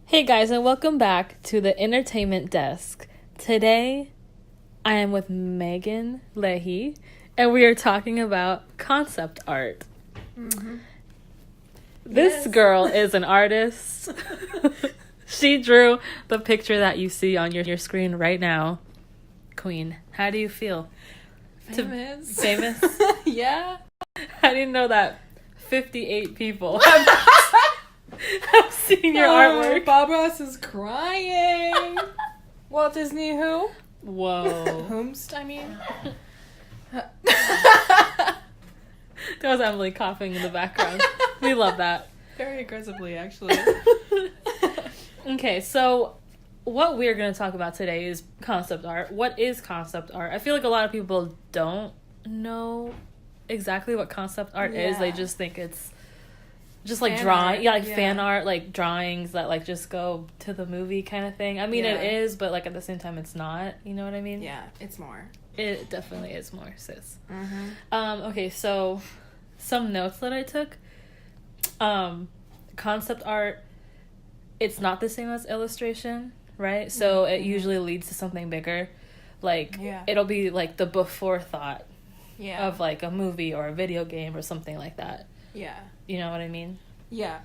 Hey guys, and welcome back to the Entertainment Desk. Today, I am with Megan Leahy, and we are talking about concept art. Mm-hmm. This girl is an artist. She drew the picture that you see on your screen right now. Queen, how do you feel? Famous. Famous? Yeah. I didn't know that 58 people have seen your artwork. Bob Ross is crying. Walt Disney who? Whoa. Whomst, I mean. That was Emily coughing in the background. We love that. Very aggressively, actually. Okay, so what we're going to talk about today is concept art. What is concept art? I feel like a lot of people don't know exactly what concept art is. They just think it's just like drawing, fan art, like drawings that like just go to the movie kind of thing. I mean, it is, but like at the same time, it's not. You know what I mean? Yeah, it's more. It definitely is more, sis. Mm-hmm. Okay, so some notes that I took. Concept art, it's not the same as illustration, right? So it usually leads to something bigger. Like, it'll be like the before thought of like a movie or a video game or something like that. Yeah. You know what I mean? Yeah.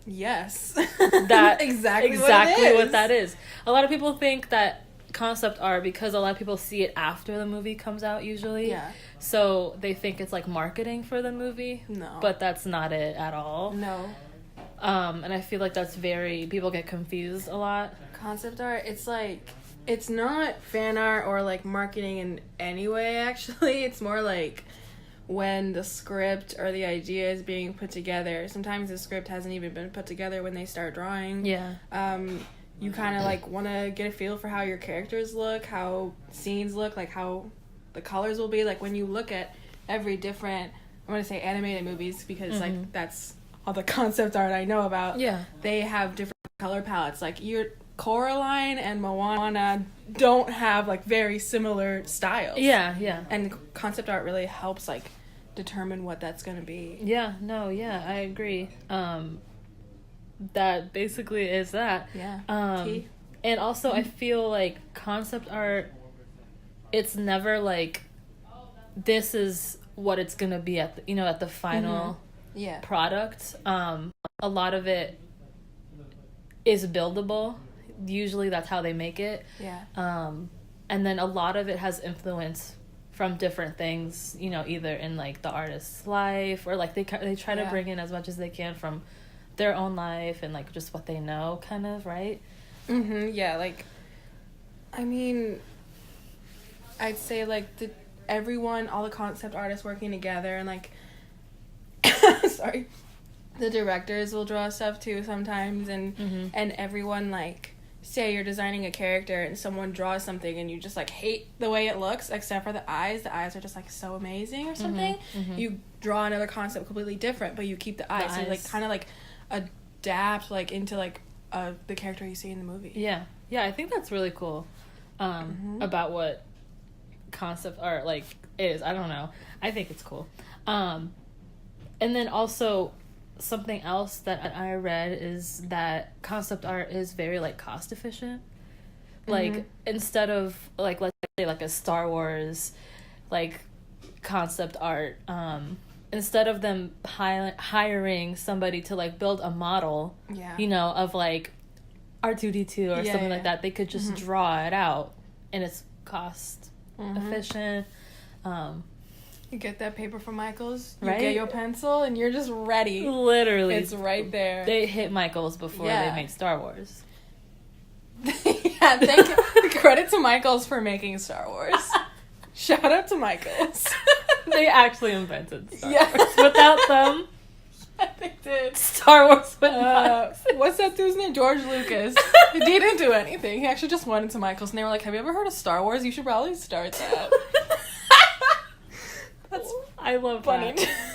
Yes. That exactly what that is. A lot of people think that concept art, because a lot of people see it after the movie comes out usually. Yeah. So they think it's like marketing for the movie. No. But that's not it at all. No. And I feel like people get confused a lot. Concept art, it's like, it's not fan art or like marketing in any way, actually. It's more like when the script or the idea is being put together. Sometimes the script hasn't even been put together when they start drawing. Yeah. You kind of like want to get a feel for how your characters look, how scenes look, like how the colors will be. Like when you look at every different, I'm going to say animated movies because like that's all the concept art I know about. Yeah. They have different color palettes. Like your Coraline and Moana don't have like very similar styles. Yeah. And concept art really helps like determine what that's going to be. Yeah, I agree. That basically is that. Yeah. And also I feel like concept art, it's never like this is what it's going to be at the final product. A lot of it is buildable. Usually that's how they make it. Yeah. And then a lot of it has influence from different things, either in like the artist's life or like they try to bring in as much as they can from their own life and like just what they know, kind of, right? Yeah, like, I mean, I'd say like all the concept artists working together and like sorry, the directors will draw stuff too sometimes, and everyone, like, say you're designing a character and someone draws something and you just like hate the way it looks except for the eyes are just like so amazing or something. You draw another concept completely different, but you keep the eyes. So you like kind of like adapt like into like the character you see in the movie. Yeah, I think that's really cool about what concept art like is. I don't know, I think it's cool. And then also something else that I read is that concept art is very like cost efficient. Like instead of like, let's say like a Star Wars like concept art, instead of them hiring somebody to like build a model, of like R2D2 or something like that, they could just draw it out and it's cost efficient. You get that paper from Michael's, you right? get your pencil, and you're just ready. Literally. It's right there. They hit Michael's before they made Star Wars. Yeah, thank you. Credit to Michael's for making Star Wars. Shout out to Michael's. They actually invented Star Wars. Without them, they did. Star Wars went what's that dude's name? George Lucas. He didn't do anything. He actually just went into Michael's, and they were like, have you ever heard of Star Wars? You should probably start that. That's I love funny. That.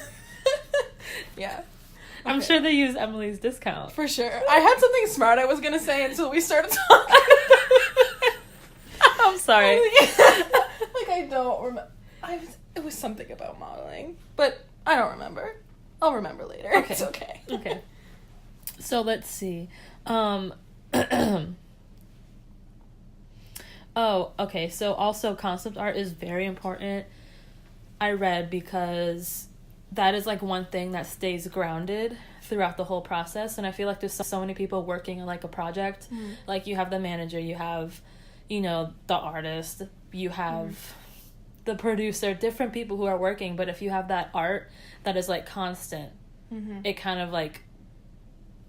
Yeah. I'm sure they use Emily's discount. For sure. I had something smart I was going to say until we started talking. I'm sorry. Like, I don't remember. It was something about modeling, but I don't remember. I'll remember later. Okay. It's okay. Okay. So let's see. Oh, okay. So also concept art is very important. I read because that is like one thing that stays grounded throughout the whole process, and I feel like there's so many people working on like a project. Like you have the manager, you have, you know, the artist, you have the producer, different people who are working, but if you have that art that is like constant, it kind of like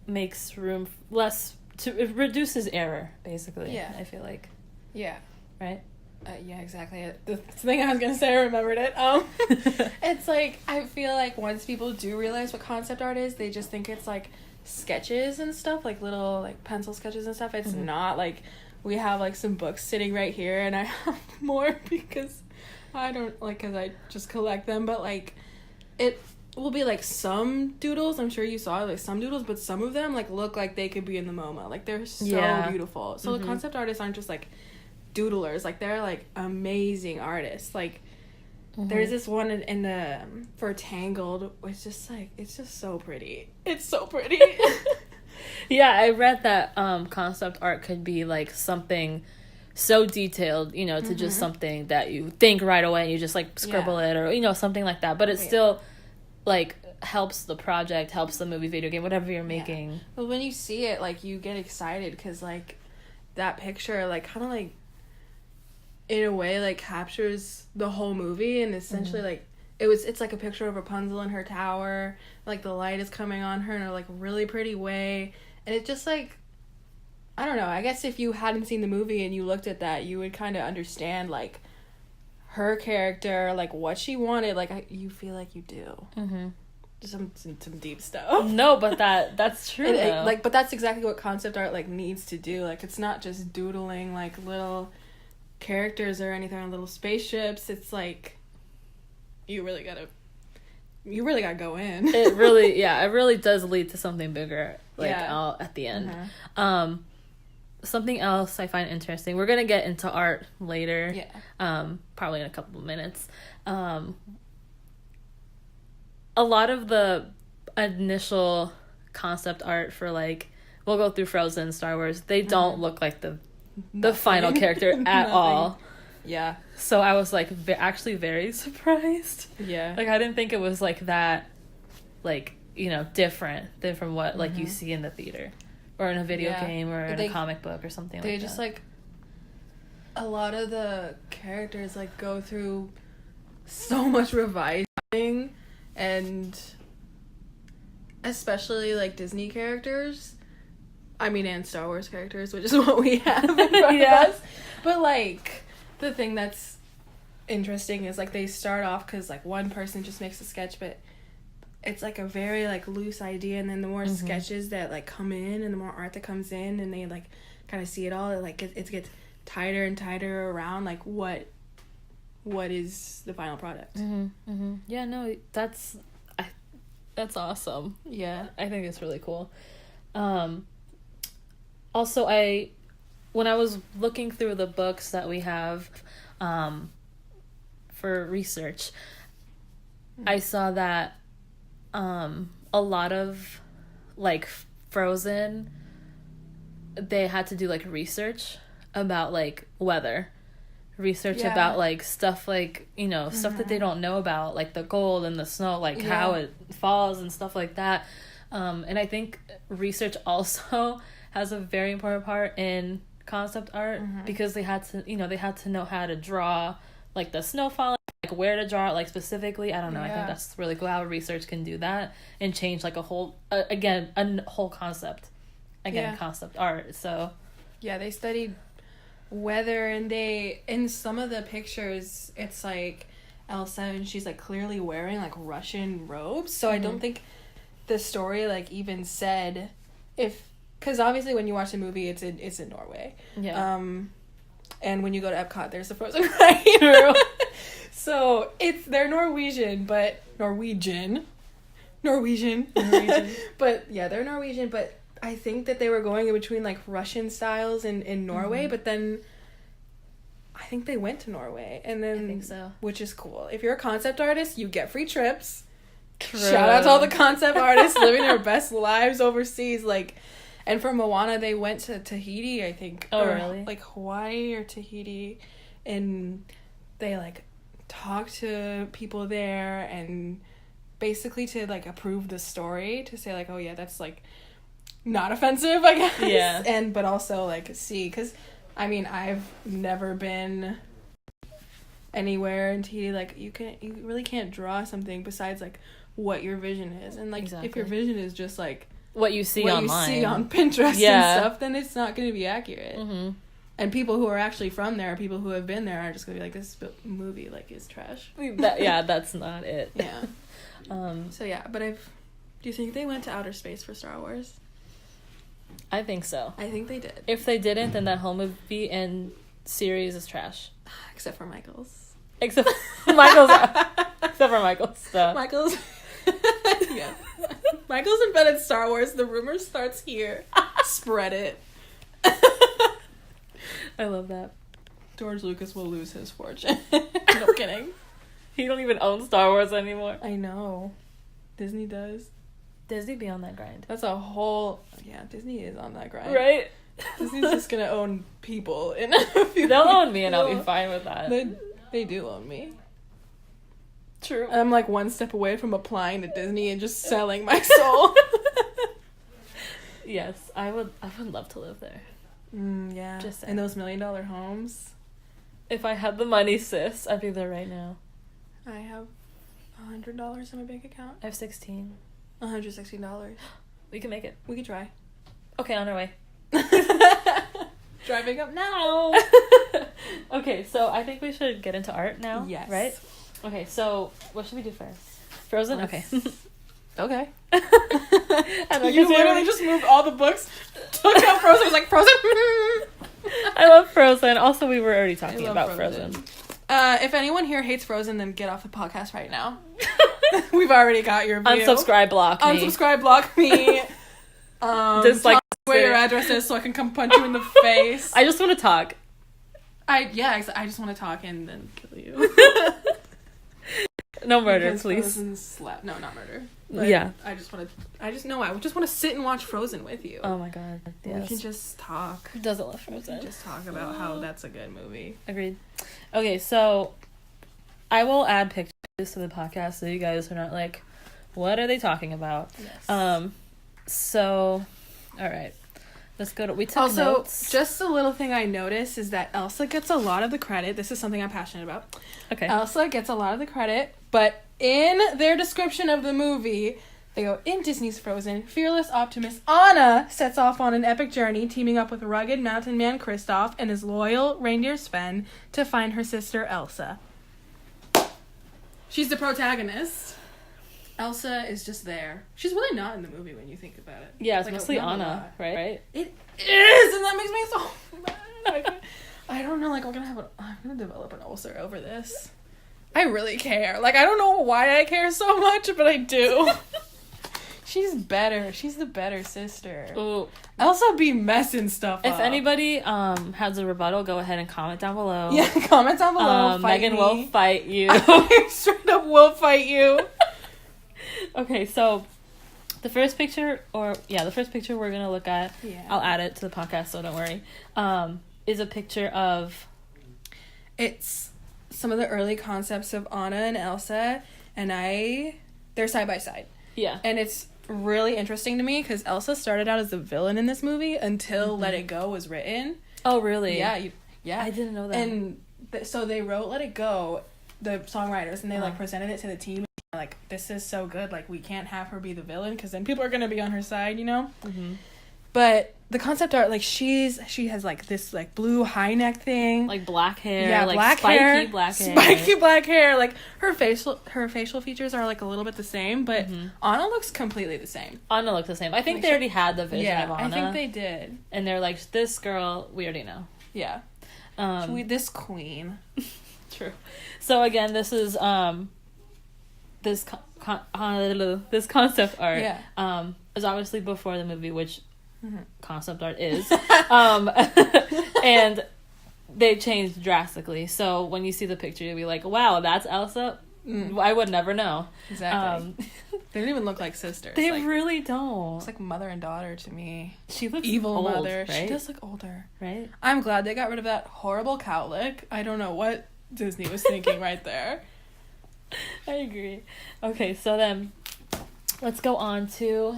makes room less to, it reduces error basically. Yeah. I feel like. Yeah. Right? Yeah, exactly. The thing I was gonna say, I remembered it. It's like, I feel like once people do realize what concept art is, they just think it's like sketches and stuff, like little like pencil sketches and stuff. It's not. Like, we have like some books sitting right here, and I have more because I don't like, because I just collect them, but like it will be like some doodles, I'm sure you saw like some doodles, but some of them like look like they could be in the MoMA. Like, they're so beautiful. So the concept artists aren't just like doodlers, like they're like amazing artists. Like there's this one in the for Tangled, which just like, it's just so pretty. It's so pretty. Yeah, I read that concept art could be like something so detailed, you know, to just something that you think right away and you just like scribble it, or, you know, something like that, but it still like helps the project, helps the movie, video game, whatever you're making. But when you see it, like, you get excited because like that picture like kind of like in a way like captures the whole movie, and essentially like it's like a picture of Rapunzel in her tower, like the light is coming on her in a like really pretty way, and it just like, I don't know, I guess if you hadn't seen the movie and you looked at that, you would kind of understand like her character, like what she wanted. Like, you feel like you do some deep stuff. No, but that's true. Like, but that's exactly what concept art like needs to do. Like, it's not just doodling like little characters or anything on little spaceships. It's like you really gotta go in. It really does lead to something bigger, like at the end. Something else I find interesting, we're gonna get into art later, probably in a couple of minutes. A lot of the initial concept art for, like, we'll go through Frozen, Star Wars, they don't look like the final character at all. Yeah. So I was like actually very surprised. Yeah. Like, I didn't think it was like that, like, you know, different than from what like you see in the theater or in a video game or in a comic book or something like that. They just like, a lot of the characters like go through so much revising, and especially like Disney characters, I mean, and Star Wars characters, which is what we have in front of us. But like, the thing that's interesting is like they start off because like one person just makes a sketch, but it's like a very like loose idea, and then the more sketches that like come in and the more art that comes in and they like kind of see it all, it like it gets tighter and tighter around like what is the final product. Yeah, no, that's awesome. Yeah, I think it's really cool. Also, when I was looking through the books that we have for research, I saw that a lot of like Frozen, they had to do like research about like weather, about like stuff like, you know, stuff that they don't know about, like the cold and the snow, like how it falls and stuff like that. And I think research also has a very important part in concept art because they had to know how to draw like the snowfall, like where to draw it, like specifically. I don't know. I think that's really cool how research can do that and change like a whole whole concept. Concept art. So yeah, they studied weather, and they, in some of the pictures, it's like Elsa and she's like clearly wearing like Russian robes. So I don't think the story like even said because obviously when you watch the movie it's in Norway. And when you go to Epcot, there's the Frozen ride. So they're Norwegian. But yeah, they're Norwegian, but I think that they were going in between like Russian styles in Norway, but then I think they went to Norway, and then I think so. Which is cool. If you're a concept artist, you get free trips, Shout out to all the concept artists living their best lives overseas. Like, and for Moana, they went to Tahiti, I think. Oh, or, really? like Hawaii or Tahiti, and they like talked to people there and basically to like approve the story, to say like, oh yeah, that's like not offensive, I guess. Yeah. And but also like see, because I mean I've never been anywhere in Tahiti. Like you really can't draw something besides like what your vision is, and like if your vision is just like what you see what online, you see on Pinterest and stuff, then it's not going to be accurate. Mm-hmm. And people who are actually from there, people who have been there, are just going to be like, this movie like is trash. That's not it. Yeah. So yeah, but do you think they went to outer space for Star Wars? I think so. I think they did. If they didn't, then that whole movie and series is trash. Except for Michael's. Except Michael's. Except for Michael's stuff. Michael's. Yeah. Michael's invented Star Wars. The rumor starts here. Spread it. I love that. George Lucas will lose his fortune. No kidding. He don't even own Star Wars anymore. I know. Disney does. Disney be on that grind. That's a whole... Yeah, Disney is on that grind. Right? Disney's just gonna own people in a few They'll own me and I'll be fine with that. They do own me. True. I'm like one step away from applying to Disney and just selling my soul. Yes, I would love to live there. Yeah. Just in those $1 million homes. If I had the money, sis, I'd be there right now. I have $100 in my bank account. I have 16. $116. We can make it. We could try. Okay, on our way. Driving up now. Okay, so I think we should get into art now. Yes. Right? Okay, so what should we do first? Frozen? Okay. Okay. And You literally just moved all the books, took out Frozen, was like, Frozen? I love Frozen. Also, we were already talking about Frozen. If anyone here hates Frozen, then get off the podcast right now. We've already got your view. Unsubscribe, block me. Unsubscribe, block me. Dislike where your address is so I can come punch you in the face. I just want to talk. I just want to talk and then kill you. No murder, Because please. No, not murder. But Yeah. I just want to sit and watch Frozen with you. Oh my god. Yes. We can just talk. Who doesn't love We Frozen? can just talk about how that's a good movie. Agreed. Okay, so I will add pictures to the podcast so you guys are not like, what are they talking about? Yes. So, all right. Let's go to... We took Also, notes. just a little thing I noticed is that Elsa gets a lot of the credit. This is something I'm passionate about. Okay. Elsa gets a lot of the credit, but in their description of the movie, they go, in Disney's Frozen, fearless optimist Anna sets off on an epic journey, teaming up with rugged mountain man Kristoff and his loyal reindeer Sven to find her sister Elsa. She's the protagonist. Elsa is just there. She's really not in the movie when you think about it. Yeah, it's Like, mostly not a Anna, lot. right? It is, and that makes me so mad. I don't know, like, I'm gonna develop an ulcer over this. I really care. Like, I don't know why I care so much, but I do. She's better. She's the better sister. Ooh. Elsa be messing stuff If up. anybody has a rebuttal, go ahead and comment down below. Yeah, comment down below. Fight Megan me. will fight you. I straight up will fight you. Okay, so the first picture we're gonna look at, Yeah. I'll add it to the podcast, so don't worry, is a picture of... It's some of the early concepts of Anna and Elsa, and they're side by side. Yeah. And it's really interesting to me because Elsa started out as the villain in this movie until Let It Go was written. Oh, really? Yeah, I didn't know that. And so they wrote Let It Go, the songwriters, and they like presented it to the team. Like, this is so good. Like, we can't have her be the villain because then people are gonna be on her side, you know. Mm-hmm. But the concept art, like, she has like this like blue high neck thing, Like black hair, yeah, like black spiky hair, black hair. spiky black hair. Like her facial features are like a little bit the same, but Mm-hmm. Anna looks completely the same. Anna looks the same. I think Like, they already had the vision Yeah, of Anna. I think they did. And they're like, this girl, we already know. Yeah, this queen. True. So again, this is this this concept art. Yeah. Is obviously before the movie, which Mm-hmm. concept art is. And they changed drastically. So when you see the picture, you'll be like, wow, that's Elsa? I would never know. Exactly. They don't even look like sisters. They like, really don't. it's like mother and daughter to me. She looks Evil old, mother. right? She does look older. Right? I'm glad they got rid of that horrible cowlick. I don't know what Disney was thinking right there. I agree. Okay, so then let's go on to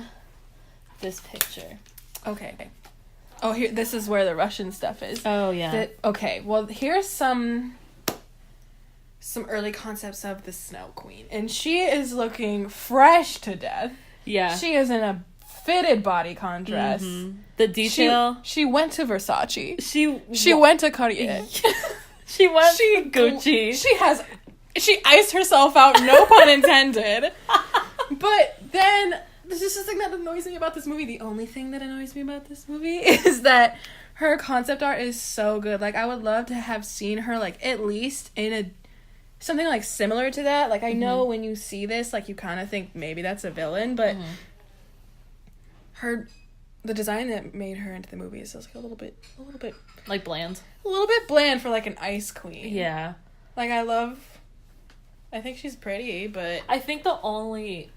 this picture. Okay. Oh, here. This is where the Russian stuff is. Oh, yeah. Okay, well, here's some early concepts of the Snow Queen. And she is looking fresh to death. Yeah. She is in a fitted bodycon dress. Mm-hmm. The detail. She went to Versace. She She went to Cartier. She went to Gucci. She iced herself out, no pun intended. But then, this is something that annoys me about this movie. The only thing that annoys me about this movie is that her concept art is so good. Like, I would love to have seen her, like, at least in something, like, similar to that. Like, I know when you see this, like, you kind of think maybe that's a villain, but the design that made her into the movie is just, like, a little bit... Like, bland. A little bit bland for, like, an ice queen. Yeah. Like, I think she's pretty, but... I think the only...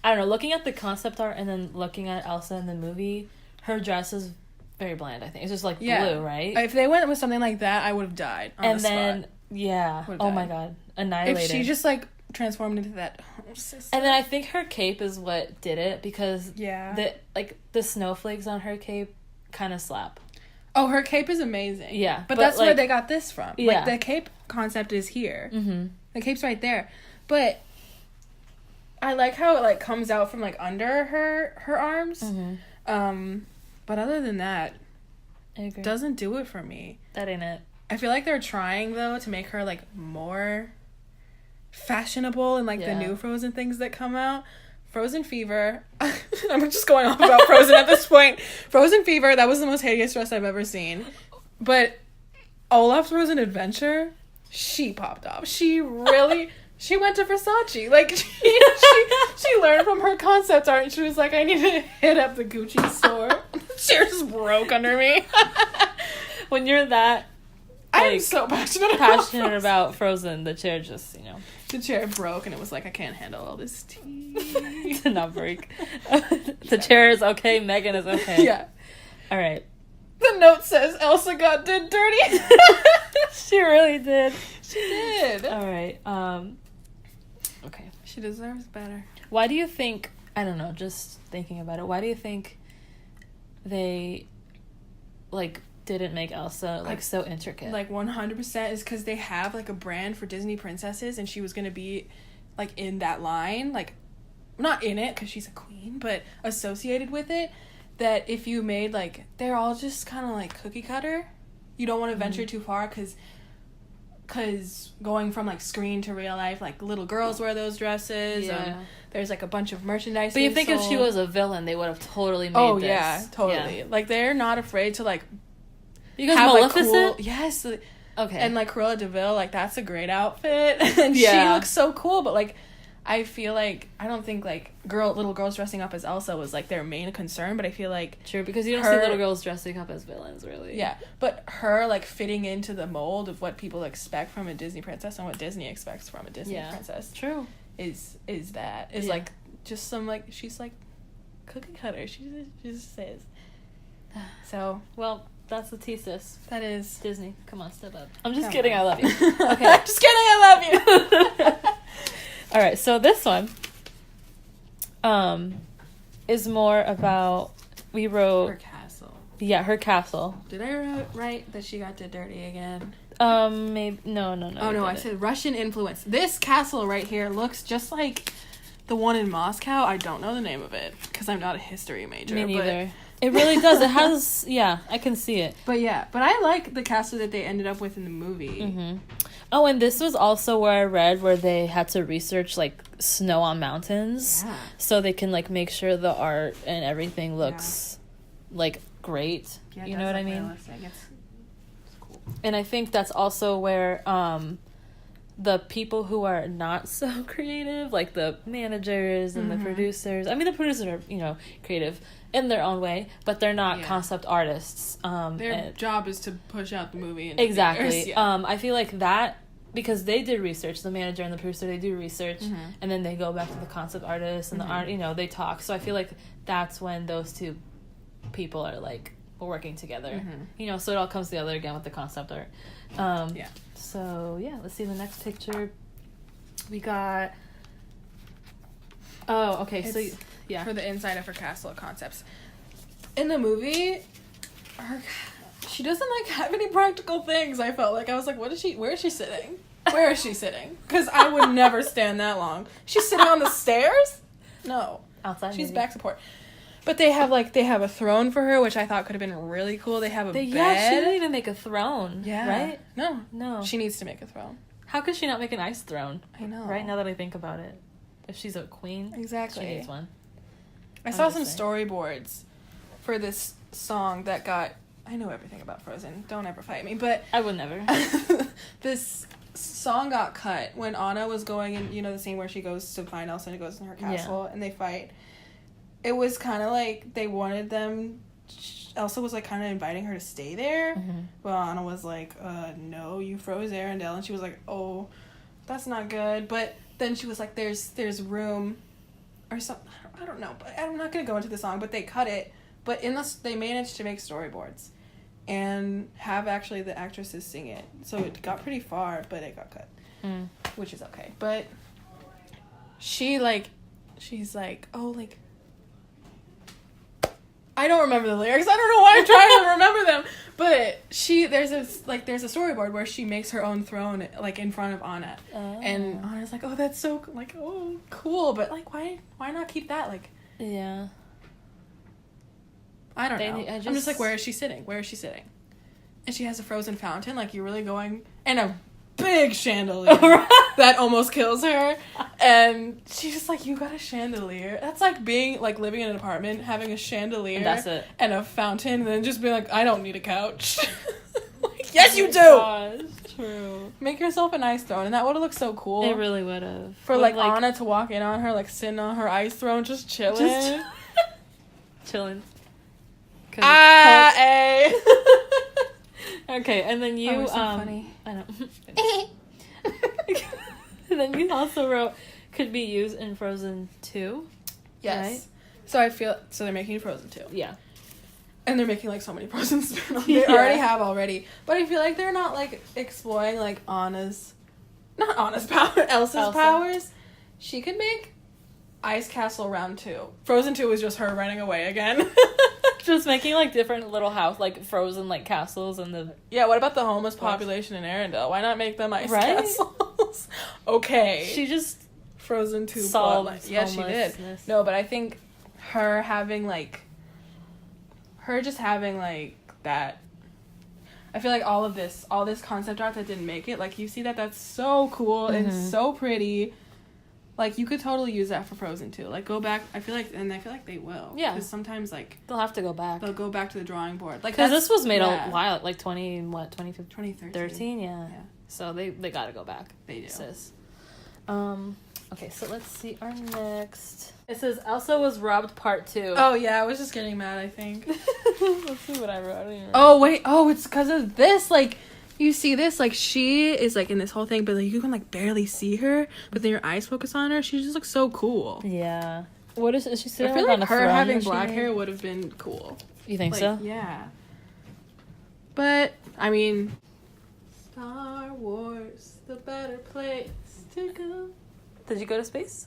I don't know, looking at the concept art and then looking at Elsa in the movie, her dress is very bland, I think. It's just, like, blue, right? If they went with something like that, I would have died on the spot. Yeah. Oh, my God. Annihilated. If she just, like, transformed into that... And then I think her cape is what did it, because yeah, the snowflakes on her cape kind of slap. Oh, her cape is amazing. Yeah. But that's, like, where they got this from. Yeah. Like, the cape concept is here. Mm-hmm. The cape's right there. But I like how it, like, comes out from, like, under her arms. Mm-hmm. But other than that, I agree. Doesn't do it for me. That ain't it. I feel like they're trying, though, to make her, like, more fashionable in, like, the new Frozen things that come out. Frozen Fever. I'm just going off about Frozen at this point. Frozen Fever, that was the most hideous dress I've ever seen. But Olaf's Frozen Adventure, she popped off. She really... She went to Versace. Like, she learned from her concept art, and she was like, I need to hit up the Gucci store. Chair just broke under me. When you're that... I'm so passionate about Frozen, the chair just, The chair broke, and it was like, I can't handle all this tea. To not break. The chair is okay, Megan is okay. Yeah. All right. The note says Elsa got did dirty. She really did. She did. All right. Okay. She deserves better. Why do you think, I don't know, just thinking about it, why do you think they, like, didn't make Elsa, like, so intricate? Like, 100% is because they have, like, a brand for Disney princesses, and she was going to be, like, in that line. Like, not in it, because she's a queen, but associated with it. That if you made, like, they're all just kind of, like, cookie cutter. You don't want to venture too far, because going from, like, screen to real life, like, little girls wear those dresses. Yeah. There's, like, a bunch of merchandise. But you think if she was a villain, they would have totally made this. Oh, yeah, totally. Yeah. Like, they're not afraid to, like, because have, Maleficent? Like, cool, yes. Okay. And, like, Cruella de Vil, like, that's a great outfit. And she looks so cool, but, like, I feel like, I don't think, like, little girls dressing up as Elsa was, like, their main concern, but I feel like... True, because you don't see little girls dressing up as villains, really. Yeah, but her, like, fitting into the mold of what people expect from a Disney princess and what Disney expects from a Disney princess. True. Is like, just some, like, she's, like, cookie cutter. She just says. So... Well... That's the thesis. That is. Disney, come on, step up. I'm just kidding, I love you. Okay. I'm just kidding, I love you. All right, so this one is more about, we wrote... Her castle. Yeah, her castle. Did I write that she got did dirty again? Maybe, no. Oh, no, I said Russian influence. This castle right here looks just like the one in Moscow. I don't know the name of it, because I'm not a history major. Me neither. It really does. It has, I can see it. But I like the castle that they ended up with in the movie. Mm-hmm. Oh, and this was also where I read where they had to research, like, snow on mountains. Yeah. So they can, like, make sure the art and everything looks, like, great. Yeah, you know what I mean? Realistic. It's cool. And I think that's also where the people who are not so creative, like the managers and the producers, I mean, the producers are, creative in their own way, but they're not concept artists. Their job is to push out the movie. Exactly. I feel like that because they did research, the manager and the producer, they do research, Mhm. and then they go back to the concept artist and the art, they talk. So I feel like that's when those two people are like working together, so it all comes together again with the concept art. Yeah. So yeah, let's see the next picture. We got. Oh, okay. So It's yeah, for the inside of her castle concepts. In the movie, she doesn't like have any practical things. I felt like I was like, where is she sitting? Where is she sitting? Because I would never stand that long. She's sitting on the stairs? No, outside. she's maybe. back support. But they have a throne for her, which I thought could have been really cool. They have a bed. Yeah, she didn't even make a throne. Yeah. Right? No. She needs to make a throne. How could she not make an ice throne? I know. Right now that I think about it, if she's a queen, Exactly. she needs one. I saw some storyboards for this song that got. I know everything about Frozen. Don't ever fight me. But I would never. this song got cut when Anna was going in. The scene where she goes to find Elsa and goes in her castle and they fight. It was kind of like they wanted them. Elsa was like kind of inviting her to stay there. Mm-hmm. Well, Anna was like, "No, you froze Arendelle," and she was like, "Oh, that's not good." But then she was like, "There's room," or something. I don't know, but I'm not gonna go into the song. But they cut it. But they managed to make storyboards, and have actually the actresses sing it. So it got pretty far, but it got cut, which is okay. But she's like, "Oh, like." I don't remember the lyrics. I don't know why I'm trying to remember them. But there's a storyboard where she makes her own throne like in front of Anna. Oh. And Anna's like, "Oh, that's so like, oh, cool." But like why not keep that like Yeah. I don't know. I'm just like, where is she sitting? Where is she sitting? And she has a frozen fountain, like you're really going and a big chandelier that almost kills her. And she's just like, "You got a chandelier?" That's like being like living in an apartment, having a chandelier And that's it. and a fountain, and then just being like, "I don't need a couch." Like, yes, you do. Gosh, true. Make yourself an ice throne, and that would have looked so cool. It really would have. For like Anna to walk in on her, like sitting on her ice throne, just chilling. Chilling. Okay, and then you so funny. I know. And then you also wrote could be used in Frozen 2. Yes. Right? So they're making Frozen 2. Yeah. And they're making like so many Frozen spin-offs. Yeah. They already have already. But I feel like they're not like exploring like Elsa's Elsa. powers. She could make Ice Castle Round 2. Frozen 2 was just her running away again. Just making like different little house, like frozen like castles and the. Yeah, what about the homeless population in Arendelle? Why not make them ice Right? castles? Okay. She just Frozen 2 solved plotline. Yeah, she did. homelessness. No, but I think her just having like that. I feel like all this concept art that didn't make it, like you see that's so cool and so pretty. Like you could totally use that for Frozen 2. Like go back. I feel like they will. Yeah. Because sometimes like they'll have to go back. they'll go back to the drawing board. Like because this was made a while, like 2015, 2013. yeah. So they got to go back. They do. Sis. Okay, so let's see our next. It says Elsa was robbed part 2. Oh yeah, I was just getting mad. I think. Let's see what I wrote. I don't even remember. Oh wait. Oh, it's because of this. Like. You see this, like, she is, like, in this whole thing, but, like, you can, like, barely see her, but then your eyes focus on her. She just looks so cool. Yeah. What is she sitting I feel like on like a her throne having that black she hair made? would have been cool. You think Like, so? Yeah. But, I mean, Star Wars, the better place to go. Did you go to space?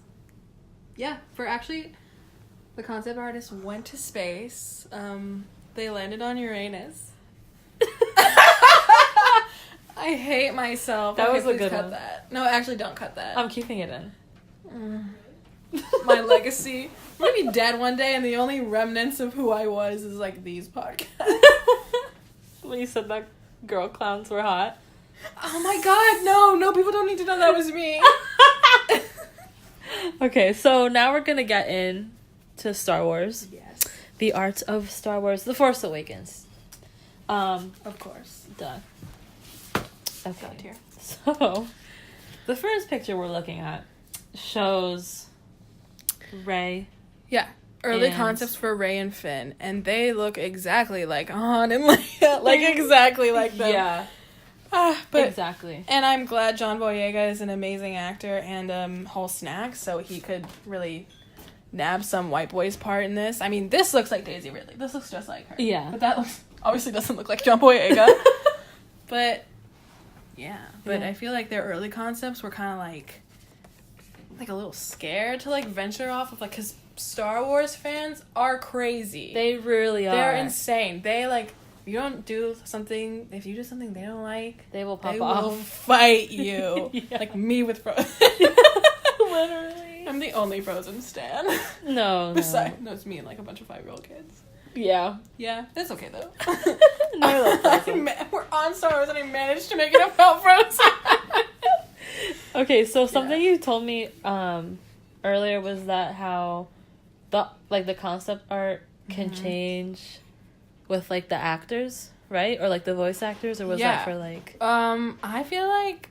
Yeah, the concept artist went to space. They landed on Uranus. I hate myself. That was a please good cut one. that. No, actually, don't cut that. I'm keeping it in. My legacy. I'm gonna be dead one day, and the only remnants of who I was is like these podcasts. When you said that girl clowns were hot. Oh my god, no, people don't need to know that was me. Okay, so now we're gonna get in to Star Wars. Yes, The Art of Star Wars: The Force Awakens. of course. Done. Okay. Got here. So, the first picture we're looking at shows Rey. Yeah, early And- concepts for Rey and Finn, and they look exactly like Han and Leia, like exactly like them. Yeah. But exactly. And I'm glad John Boyega is an amazing actor and whole snack, so he could really nab some white boy's part in this. I mean, this looks like Daisy Ridley. This looks just like her. Yeah. But that obviously doesn't look like John Boyega. But yeah. But Yeah. I feel like their early concepts were kind of like a little scared to like venture off of like, because Star Wars fans are crazy. They really are. They're insane. They like, if you do something they don't like, They will pop they off. will fight you. Yeah. Like me with Frozen. Literally. I'm the only Frozen stan. No. Besides, no, it's me and like a bunch of 5-year-old kids. Yeah. Yeah, that's okay though. No, I love Frozen. We're on Star Wars and I managed to make it about Frozen. Okay, so something Yeah. you told me earlier was that how the concept art can change with like the actors, right? Or like the voice actors, or was that for like I feel like,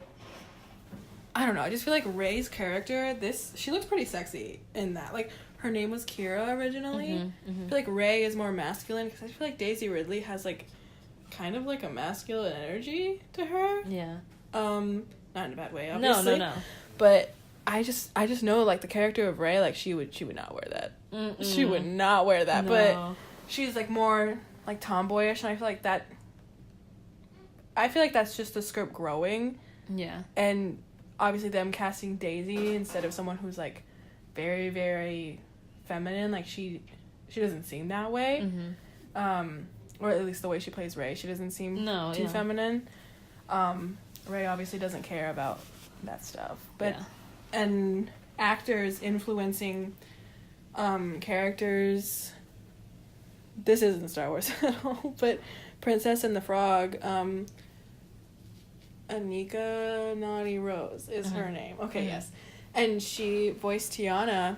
I don't know, I just feel like Rey's character, she looks pretty sexy in that. Like, her name was Kira originally. I feel like Rey is more masculine, because I feel like Daisy Ridley has like kind of like a masculine energy to her. Yeah. Not in a bad way, obviously. No. But I just know like the character of Rey, like she would not wear that. She would not wear that. No. But she's like more like tomboyish, and I feel like that's just the script growing. Yeah. And obviously them casting Daisy instead of someone who's like very, very feminine, like she doesn't seem that way. Or at least the way she plays Rey, she doesn't seem too feminine. Rey obviously doesn't care about that stuff. But and actors influencing characters, this isn't Star Wars at all, but Princess and the Frog, Anika Naughty Rose is her name. Okay, yes. And she voiced Tiana,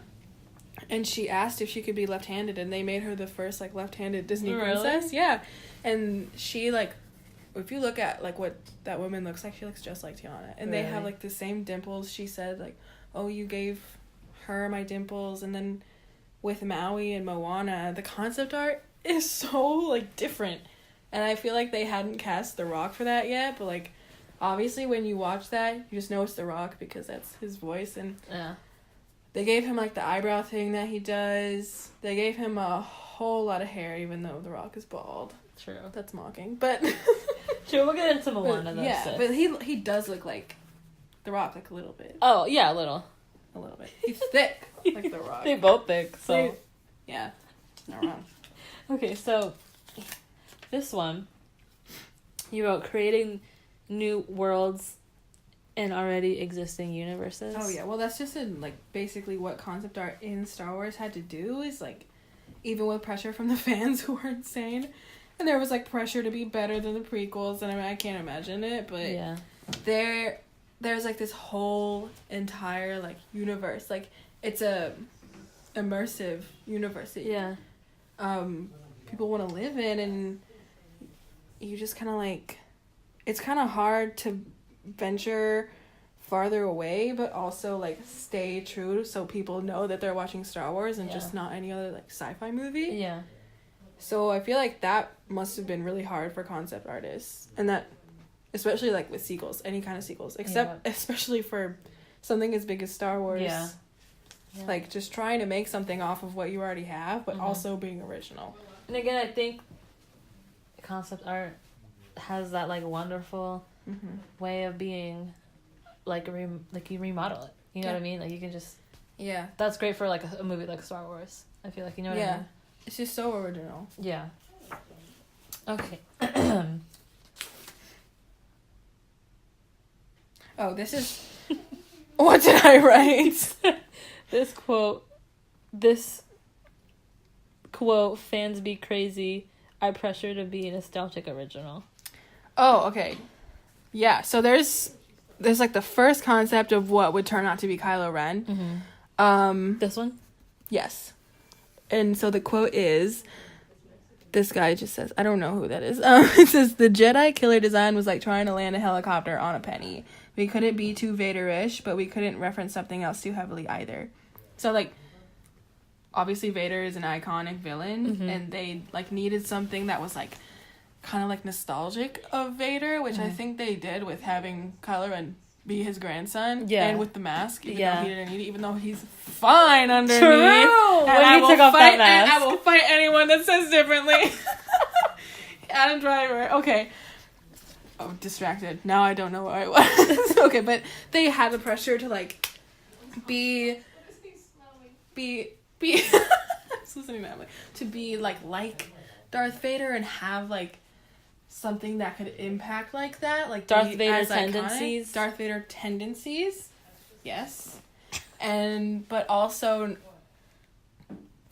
and she asked if she could be left-handed, and they made her the first like left-handed Disney princess. Yeah. And she like, if you look at like what that woman looks like, she looks just like Tiana. And they have like the same dimples. She said like, oh, you gave her my dimples. And then with Maui and Moana, the concept art is so like different. And I feel like they hadn't cast The Rock for that yet, but like obviously when you watch that, you just know it's The Rock because that's his voice. And they gave him like the eyebrow thing that he does. They gave him a whole lot of hair, even though The Rock is bald. True. That's mocking, but True, we'll get into Moana though. Yeah, so. but he does look like The Rock, like a little bit. Oh yeah, a little bit. He's thick like The Rock. They both thick, so yeah, not wrong. Okay, so this one you wrote creating new worlds in already existing universes. Oh yeah, well that's just like basically what concept art in Star Wars had to do, is like, even with pressure from the fans who were insane, and there was like pressure to be better than the prequels, and I mean I can't imagine it, but yeah, there's like this whole entire like universe, like it's a immersive universe that people want to live in, and you just kind of like, it's kind of hard to venture farther away but also like stay true so people know that they're watching Star Wars and just not any other like sci-fi movie. Yeah. So I feel like that must have been really hard for concept artists, and that especially like with sequels, any kind of sequels, except especially for something as big as Star Wars. Yeah. Like just trying to make something off of what you already have, but also being original. And again, I think concept art has that like wonderful way of being like you remodel it. You know what I mean? Like you can just that's great for like a movie like Star Wars. I feel like, you know what I mean? It's just so original. Yeah. Okay. Oh, this is what did I write? This quote, fans be crazy, I pressure to be nostalgic original. Oh, okay. Yeah, so there's like the first concept of what would turn out to be Kylo Ren. This one? Yes. And so the quote is, this guy just says, I don't know who that is. It says, the Jedi killer design was like trying to land a helicopter on a penny. We couldn't be too Vader-ish, but we couldn't reference something else too heavily either. So like, obviously Vader is an iconic villain, and they like needed something that was like kind of like nostalgic of Vader, which I think they did with having Kylo Ren be his grandson. Yeah. And with the mask, even though he didn't need it, even though he's fine underneath. True. And When he took off that mask. I will fight anyone that says differently. Adam Driver. Okay. Oh, distracted. Now I don't know where I was. Okay, but they had the pressure to like be I was listening to Emily, to be like Darth Vader and have like something that could impact like that, like Darth Vader tendencies. Darth Vader tendencies, yes, but also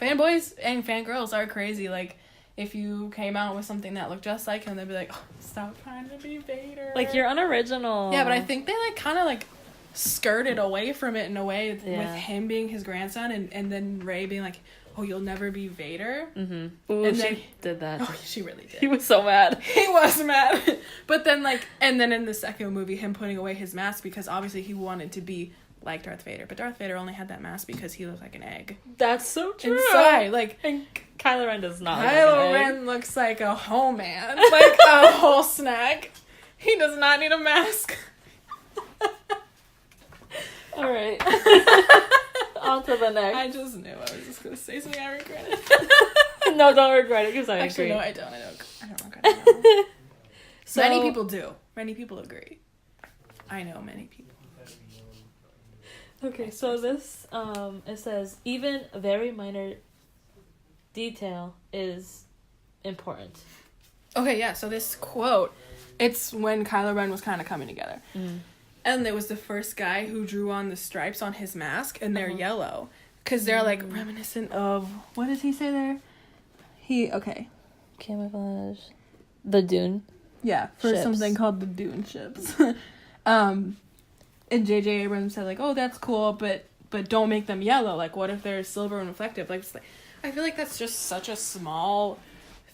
fanboys and fangirls are crazy. Like if you came out with something that looked just like him, they'd be like, "Oh, stop trying to be Vader." Like you're unoriginal. Yeah, but I think they like kind of like skirted away from it in a way with him being his grandson and then Rey being like, "Oh, you'll never be Vader." Mm-hmm. Ooh, And she then, did that. Oh, she really did. He was so mad. He was mad. But then and then in the second movie, him putting away his mask because obviously he wanted to be like Darth Vader. But Darth Vader only had that mask because he looked like an egg. That's so true. Inside, like, and Kylo Ren does not. Kylo Ren looks like a whole man. Like a whole snack. He does not need a mask. All right. On to the next. I just knew I was just going to say something I regret it. No, don't regret it because I Actually, agree. no, I don't regret it. So, many people do. Many people agree. I know many people. Okay, so this, it says, even a very minor detail is important. Okay, yeah, so this quote, it's when Kylo Ren was kind of coming together. Mm. And there was the first guy who drew on the stripes on his mask, and they're yellow. Because they're, like, reminiscent of... What does he say there? Okay. Camouflage. The Dune. Yeah, for ships. something called the Dune ships. And J.J. Abrams said, like, oh, that's cool, but don't make them yellow. Like, what if they're silver and reflective? Like, I feel like that's just such a small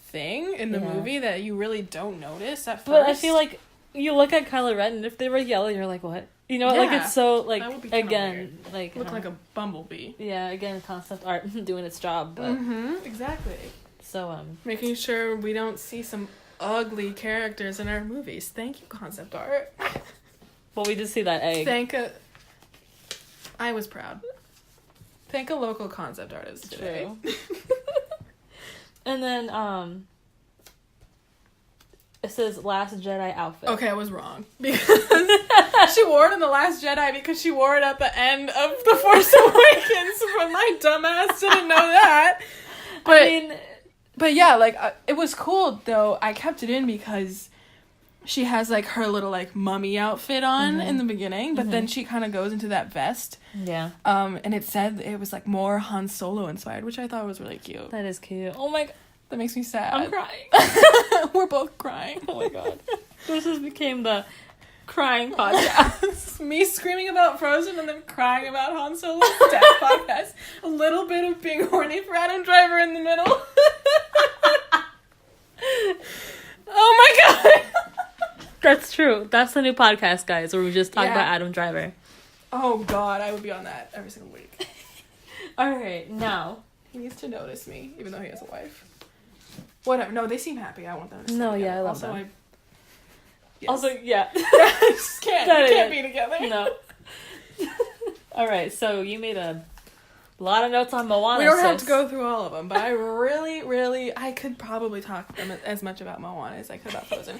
thing in the movie that you really don't notice at first. But I feel like you look at Kylo Ren, and if they were yellow, you're like, what? You know, like, it's so, like, again, like... Look like a bumblebee. Yeah, again, concept art doing its job, but... Mm-hmm, exactly. So, making sure we don't see some ugly characters in our movies. Thank you, concept art. Well, we did see that egg. I was proud. Thank a local concept artist today. True. And then, it says Last Jedi outfit. Okay, I was wrong. Because she wore it in The Last Jedi because she wore it at the end of The Force Awakens, but my dumbass didn't know that. But, I mean... But yeah, like, it was cool, though. I kept it in because she has, like, her little, like, mummy outfit on in the beginning, but then she kind of goes into that vest. Yeah. And it said it was, like, more Han Solo inspired, which I thought was really cute. That is cute. Oh my god. That makes me sad. I'm crying. We're both crying. Oh my god. This has became the crying podcast. Me screaming about Frozen and then crying about Han Solo's death podcast. A little bit of being horny for Adam Driver in the middle. Oh my god. That's true. That's the new podcast, guys, where we just talk about Adam Driver. Oh god, I would be on that every single week. Alright, now. He needs to notice me, even though he has a wife. Whatever. No, they seem happy. I want them to stay together. I love also, them. Yes. Also, yeah. I just can't. We can't be together. No. Alright, so you made a lot of notes on Moana. We don't have to go through all of them, but I really, I could probably talk as much about Moana as I could about Frozen.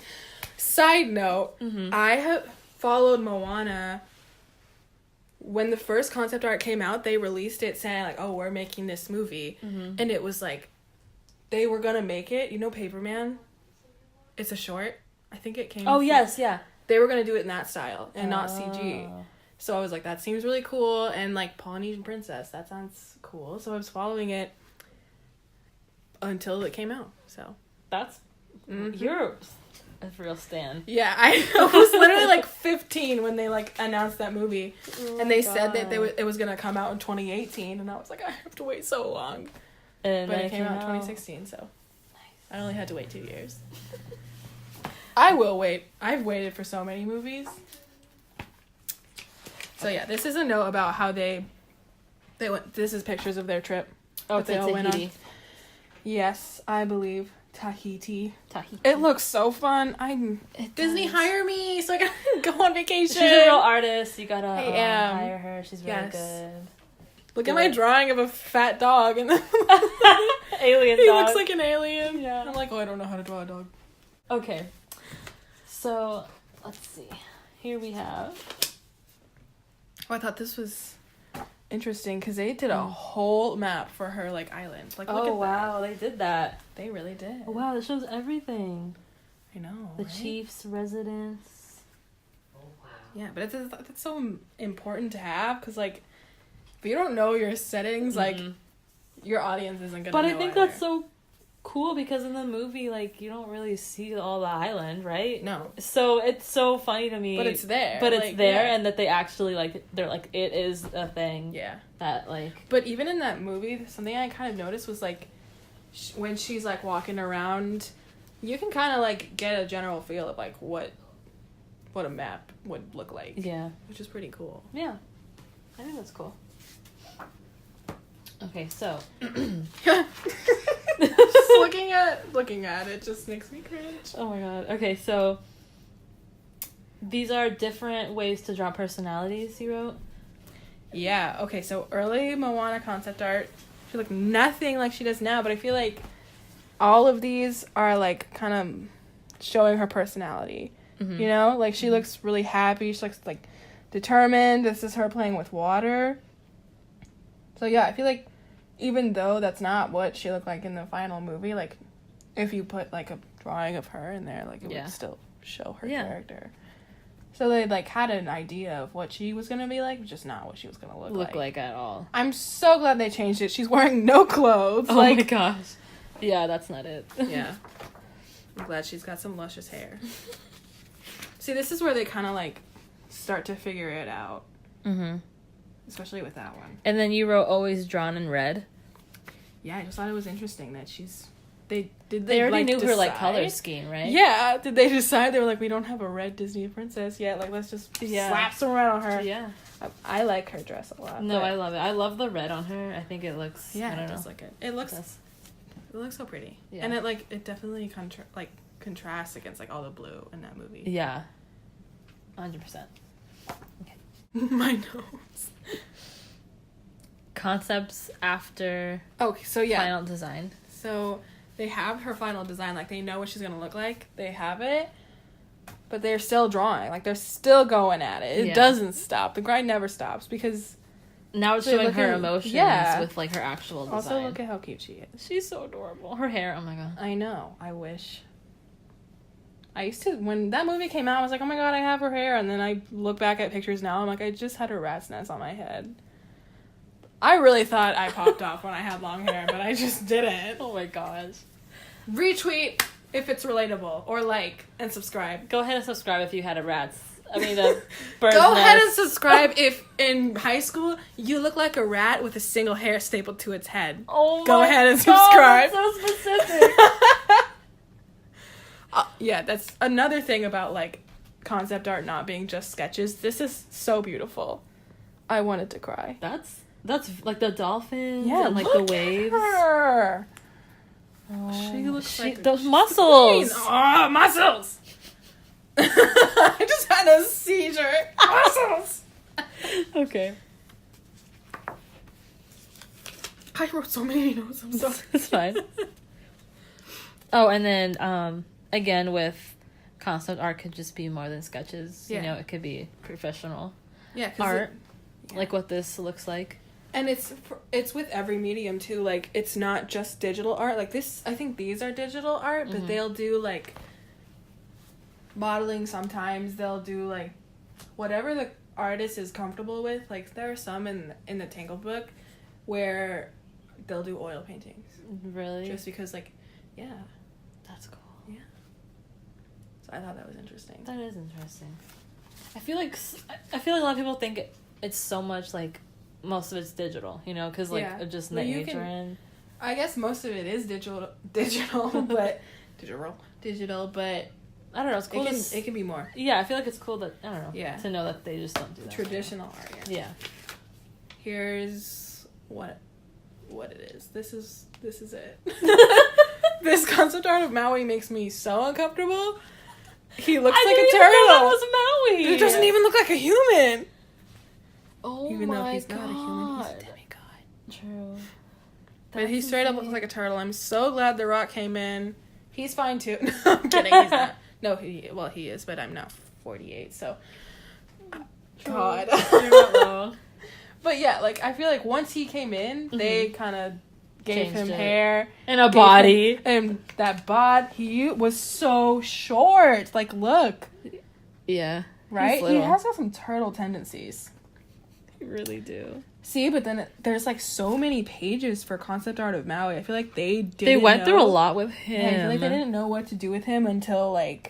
Side note, I have followed Moana. When the first concept art came out, they released it saying, like, oh, we're making this movie. And it was like, they were gonna make it. You know Paperman? It's a short. I think it came... Oh, yes, yeah. They were gonna do it in that style and not CG. So I was like, that seems really cool. And, like, Polynesian Princess, that sounds cool. So I was following it until it came out. So that's... You're a real stan. Yeah, I was literally, like, 15 when they, like, announced that movie. And they said that it was gonna come out in 2018. And I was like, I have to wait so long. And but it came out in 2016, so... Nice. I only had to wait 2 years. I will wait. I've waited for so many movies. So yeah, this is a note about how they went. This is pictures of their trip. Oh, that they all went on. Tahiti. Yes, I believe Tahiti. Tahiti. It looks so fun. Disney does. hire me so I can go on vacation. She's a real artist. You gotta I am. hire her. She's really Yes. good. Look at my drawing of a fat dog, and then Alien he dog. looks like an alien. Yeah. I'm like, oh, I don't know how to draw a dog. Okay. So, let's see. Here we have... Oh, I thought this was interesting because they did a whole map for her like island. Like, look Oh, at wow. They did that. that. They really did. Oh, wow. This shows everything. I know. The right? chief's residence. Yeah, but it's so important to have because like, if you don't know your settings, like, your audience isn't gonna. But know I think either. that's so cool because in the movie, like, you don't really see all the island, right? No, So it's so funny to me. but it's there. But it's like, there, yeah. and that they actually, like, they're like, it is a thing. Yeah. That, like... But even in that movie, something I kind of noticed was like, when she's like walking around, you can kind of like get a general feel of like what a map would look like. Yeah. Which is pretty cool. Yeah. I think that's cool. Okay, so... Just looking at it just makes me cringe. Oh my god. Okay, so... These are different ways to draw personalities, you wrote? Yeah, okay, so early Moana concept art, she looked nothing like she does now, but I feel like all of these are like kind of showing her personality. Mm-hmm. You know? Like she looks really happy, she looks like determined. This is her playing with water. So yeah, I feel like even though that's not what she looked like in the final movie, like if you put like a drawing of her in there, like it would still show her character. So they like had an idea of what she was gonna be like, just not what she was gonna look like at all. I'm so glad they changed it. She's wearing no clothes. Oh my gosh. Yeah, that's not it. Yeah. I'm glad she's got some luscious hair. See, this is where they kind of like start to figure it out. Mm-hmm. Especially with that one. And then you wrote always drawn in red. Yeah, I just thought it was interesting that they already like, knew her like decide? color scheme, right? Yeah, did they decide they were like, we don't have a red Disney princess yet, like let's just slap some red on her. Yeah. I like her dress a lot. No, but I love it. I love the red on her. I think it looks I it don't does know. look good. It looks so pretty. Yeah. And it definitely contrasts against like all the blue in that movie. Yeah. 100%. My nose. Concepts after Okay, so yeah. final design. So they have her final design, like they know what she's gonna look like. They have it, but they're still drawing. Like they're still going at it. It doesn't stop. The grind never stops because Now it's So showing look her at- emotions yeah. with like her actual design. also look at how cute she is. She's so adorable. Her hair, oh my god. I know. I wish. I used to when that movie came out. I was like, oh my god, I have her hair. And then I look back at pictures now. I'm like, I just had a rat's nest on my head. I really thought I popped off when I had long hair, but I just didn't. Oh my gosh. Retweet if it's relatable, or like and subscribe. Go ahead and subscribe if you had a bird's Go ahead and nest. subscribe if in high school you look like a rat with a single hair stapled to its head. Oh Go my ahead and God, subscribe. that's so specific. Yeah, that's another thing about like concept art not being just sketches. This is so beautiful. I wanted to cry. That's like the dolphins Yeah, and like look the waves. At her. Oh, She looks like those she's muscles. Oh, muscles! I just had a seizure. Muscles! Okay. I wrote so many notes. I'm sorry. It's fine. Oh, and then again with concept art could just be more than sketches. Yeah. You know, it could be professional Yeah, art, like what this looks like. And it's with every medium too. Like it's not just digital art. Like this, I think these are digital art, but they'll do like modeling. Sometimes they'll do like whatever the artist is comfortable with. Like there are some in the Tangle book where they'll do oil paintings. Really? Just because, like, yeah. That's cool. Yeah. So I thought that was interesting. That is interesting. I feel like a lot of people think it's so much like most of it's digital, you know, because like of just Well, nature and I guess most of it is digital, but digital, but I don't know. It's cool. it can be more Yeah, I feel like it's cool that I don't know. Yeah. To know that they just don't do that. traditional art. Yeah. Here's what it is. This is it. This concept art of Maui makes me so uncomfortable. He looks I like didn't a even know that turtle. was Maui. He doesn't even look like a human. Oh Even though my he's god. not a human, he's a demigod. True. But he That's straight up insane. looks like a turtle. I'm so glad The Rock came in. He's fine too. No, I'm kidding. He's not. No, he is, but I'm now 48, so. God. You're not wrong. But yeah, like, I feel like once he came in, they kind of gave Changed him it. hair. And a gave body. him- and that bod, he was so short. Like, look. Yeah. Right? He's He little. has got some turtle tendencies. You really do. See, but then there's like so many pages for concept art of Maui. I feel like they didn't They went through a know- lot with him. Yeah, I feel like they didn't know what to do with him until they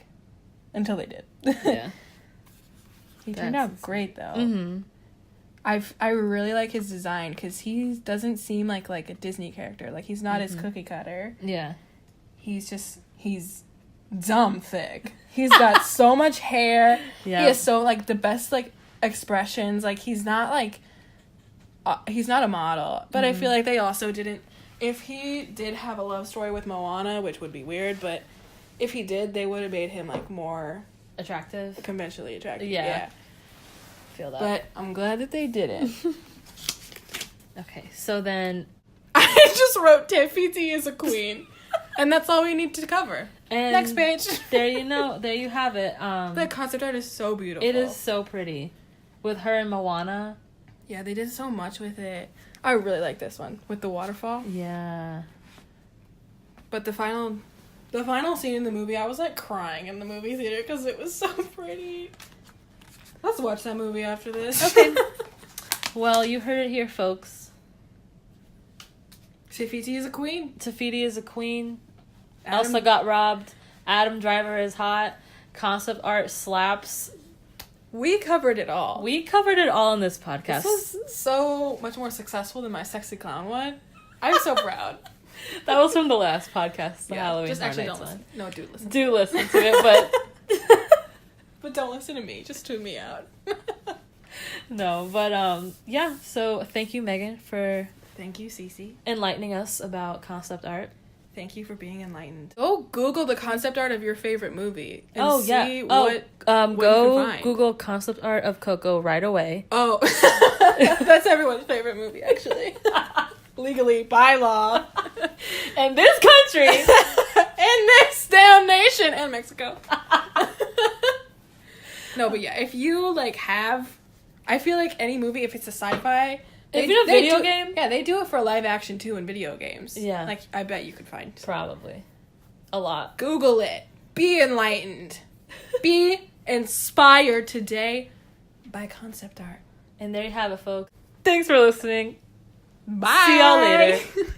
did. Yeah. He turned That's out insane. great though. Mm-hmm. I really like his design because he doesn't seem like a Disney character. Like he's not his Mhm. cookie cutter. Yeah. He's dumb thick. He's got so much hair. Yeah. He has so like the best like expressions. Like he's not a model. But I feel like they also didn't. If he did have a love story with Moana, which would be weird, but if he did, they would have made him like more Attractive. conventionally attractive. Yeah. Feel that. But I'm glad that they didn't. Okay, so then I just wrote Tefiti is a queen. And that's all we need to cover. and Next page. there you have it. The concept art is so beautiful. It is so pretty. With her and Moana. Yeah, they did so much with it. I really like this one with the waterfall. Yeah. But the final scene in the movie, I was like crying in the movie theater because it was so pretty. Let's watch that movie after this. Okay. Well, you heard it here, folks. Tefiti is a queen. Tafiti is a queen. Adam- Elsa got robbed. Adam Driver is hot. Concept art slaps. We covered it all. We covered it all in this podcast. This was so much more successful than my sexy clown one. I'm so proud. That was from the last podcast, the Halloween just Horror actually Nights don't one. listen. No, do listen. Do listen to it, but But don't listen to me. Just tune me out. no, but yeah. So thank you, Megan, for Thank you, Cece. enlightening us about concept art. Thank you for being enlightened. Go Google the concept art of your favorite movie and see yeah. what you can Go find. Google concept art of Coco right away. Oh, that's everyone's favorite movie, actually. Legally, by law. In this country. In this damn nation and Mexico. No, but yeah, if you I feel like any movie, if it's a sci-fi, If it's a video do- game? yeah, they do it for live action too in video games. Yeah. like I bet you could find. Probably. A lot. Google it. Be enlightened. Be inspired today by concept art. And there you have it, folks. Thanks for listening. Bye. See y'all later.